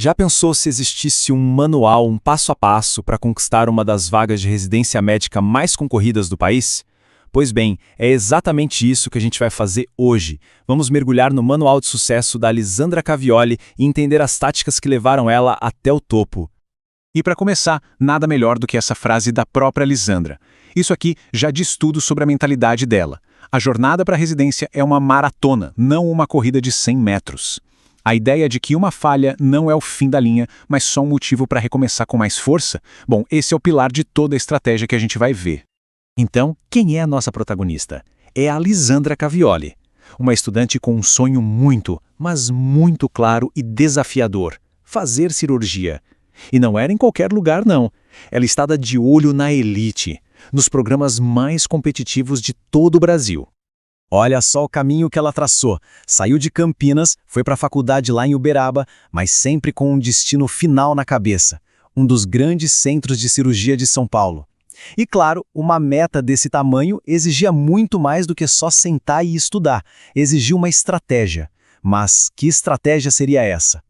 Já pensou se existisse um manual, um passo a passo para conquistar uma das vagas de residência médica mais concorridas do país? Pois bem, é exatamente isso que a gente vai fazer hoje. Vamos mergulhar no manual de sucesso da Lisandra Cavioli e entender as táticas que levaram ela até o topo. E para começar, nada melhor do que essa frase da própria Lisandra. Isso aqui já diz tudo sobre a mentalidade dela. A jornada para a residência é uma maratona, não uma corrida de 100 metros. A ideia de que uma falha não é o fim da linha, mas só um motivo para recomeçar com mais força, bom, esse é o pilar de toda a estratégia que a gente vai ver. Então, quem é a nossa protagonista? É a Lisandra Cavioli, uma estudante com um sonho muito, mas muito claro e desafiador: fazer cirurgia. E não era em qualquer lugar, não. Ela estava de olho na elite, nos programas mais competitivos de todo o Brasil. Olha só o caminho que ela traçou. Saiu de Campinas, foi para a faculdade lá em Uberaba, mas sempre com um destino final na cabeça: um dos grandes centros de cirurgia de São Paulo. E claro, uma meta desse tamanho exigia muito mais do que só sentar e estudar. Exigia uma estratégia. Mas que estratégia seria essa?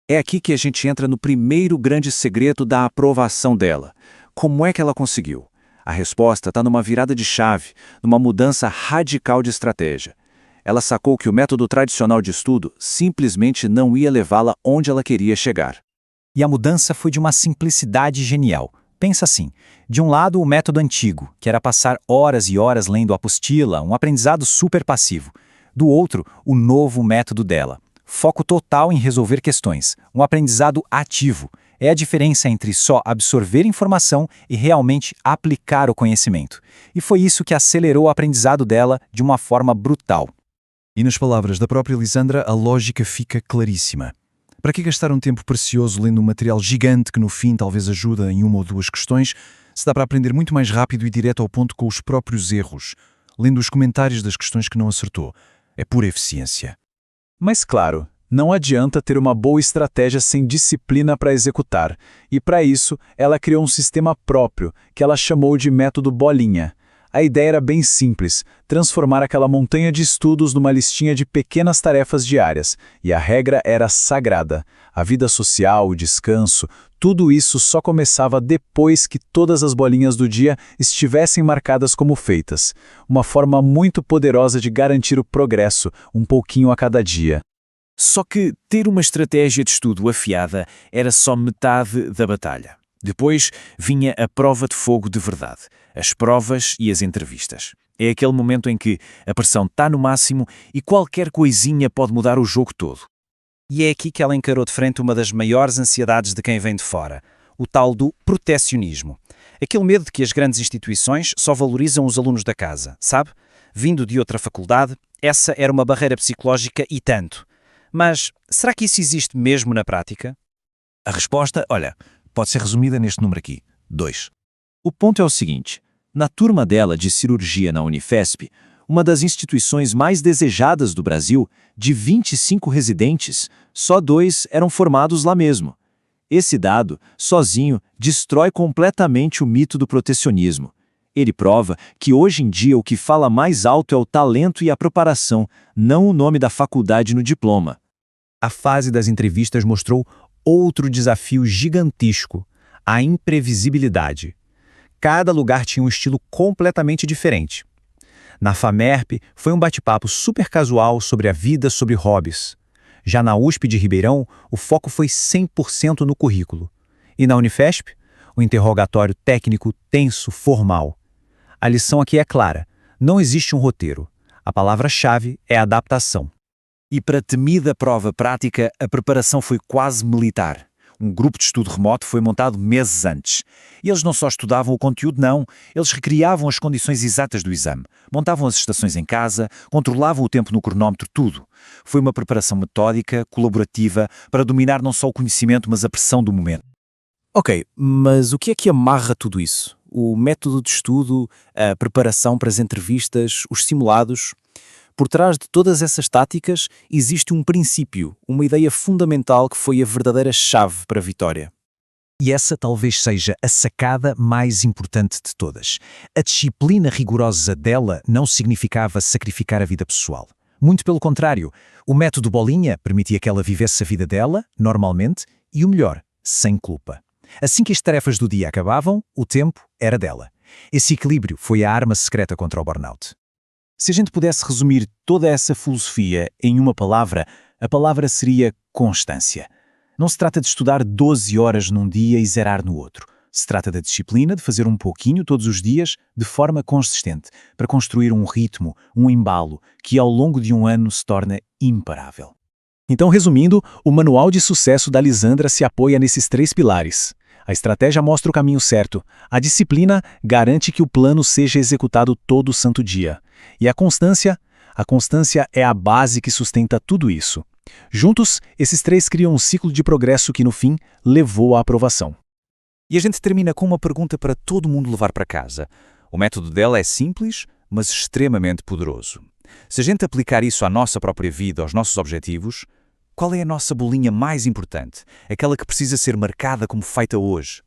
É aqui que a gente entra no primeiro grande segredo da aprovação dela. Como é que ela conseguiu? A resposta está numa virada de chave, numa mudança radical de estratégia. Ela sacou que o método tradicional de estudo simplesmente não ia levá-la onde ela queria chegar. E a mudança foi de uma simplicidade genial. Pensa assim, de um lado o método antigo, que era passar horas e horas lendo apostila, um aprendizado super passivo. Do outro, o novo método dela. Foco total em resolver questões, um aprendizado ativo. É a diferença entre só absorver informação e realmente aplicar o conhecimento. E foi isso que acelerou o aprendizado dela de uma forma brutal. E nas palavras da própria Lisandra, a lógica fica claríssima. Para que gastar um tempo precioso lendo um material gigante que no fim talvez ajuda em uma ou duas questões, se dá para aprender muito mais rápido e direto ao ponto com os próprios erros, lendo os comentários das questões que não acertou? É pura eficiência. Mas claro, não adianta ter uma boa estratégia sem disciplina para executar. E para isso, ela criou um sistema próprio, que ela chamou de método Bolinha. A ideia era bem simples: transformar aquela montanha de estudos numa listinha de pequenas tarefas diárias. E a regra era sagrada. A vida social, o descanso, tudo isso só começava depois que todas as bolinhas do dia estivessem marcadas como feitas. Uma forma muito poderosa de garantir o progresso, um pouquinho a cada dia. Só que ter uma estratégia de estudo afiada era só metade da batalha. Depois vinha a prova de fogo de verdade, as provas e as entrevistas. É aquele momento em que a pressão está no máximo e qualquer coisinha pode mudar o jogo todo. E é aqui que ela encarou de frente uma das maiores ansiedades de quem vem de fora, o tal do protecionismo. Aquele medo de que as grandes instituições só valorizam os alunos da casa, sabe? Vindo de outra faculdade, essa era uma barreira psicológica e tanto. Mas será que isso existe mesmo na prática? A resposta, olha, pode ser resumida neste número aqui, 2. O ponto é o seguinte: na turma dela de cirurgia na Unifesp, uma das instituições mais desejadas do Brasil, de 25 residentes, só 2 eram formados lá mesmo. Esse dado, sozinho, destrói completamente o mito do protecionismo. Ele prova que hoje em dia o que fala mais alto é o talento e a preparação, não o nome da faculdade no diploma. A fase das entrevistas mostrou outro desafio gigantesco: a imprevisibilidade. Cada lugar tinha um estilo completamente diferente. Na FAMERP, foi um bate-papo super casual sobre a vida, sobre hobbies. Já na USP de Ribeirão, o foco foi 100% no currículo. E na Unifesp, o interrogatório técnico, tenso, formal. A lição aqui é clara: não existe um roteiro. A palavra-chave é adaptação. E para a temida prova prática, a preparação foi quase militar. Um grupo de estudo remoto foi montado meses antes. E eles não só estudavam o conteúdo, não. Eles recriavam as condições exatas do exame. Montavam as estações em casa, controlavam o tempo no cronómetro, tudo. Foi uma preparação metódica, colaborativa, para dominar não só o conhecimento, mas a pressão do momento. Ok, mas o que é que amarra tudo isso? O método de estudo, a preparação para as entrevistas, os simulados? Por trás de todas essas táticas existe um princípio, uma ideia fundamental que foi a verdadeira chave para a vitória. E essa talvez seja a sacada mais importante de todas. A disciplina rigorosa dela não significava sacrificar a vida pessoal. Muito pelo contrário, o método Bolinha permitia que ela vivesse a vida dela, normalmente, E o melhor, sem culpa. Assim que as tarefas do dia acabavam, o tempo era dela. Esse equilíbrio foi a arma secreta contra o burnout. Se a gente pudesse resumir toda essa filosofia em uma palavra, a palavra seria constância. Não se trata de estudar 12 horas num dia e zerar no outro. Se trata da disciplina de fazer um pouquinho todos os dias de forma consistente, para construir um ritmo, um embalo, que ao longo de um ano se torna imparável. Então, resumindo, o manual de sucesso da Lisandra se apoia nesses 3 pilares. A estratégia mostra o caminho certo, a disciplina garante que o plano seja executado todo santo dia. E a constância é a base que sustenta tudo isso. Juntos, esses 3 criam um ciclo de progresso que, no fim, levou à aprovação. E a gente termina com uma pergunta para todo mundo levar para casa. O método dela é simples, mas extremamente poderoso. Se a gente aplicar isso à nossa própria vida, aos nossos objetivos, qual é a nossa bolinha mais importante? Aquela que precisa ser marcada como feita hoje?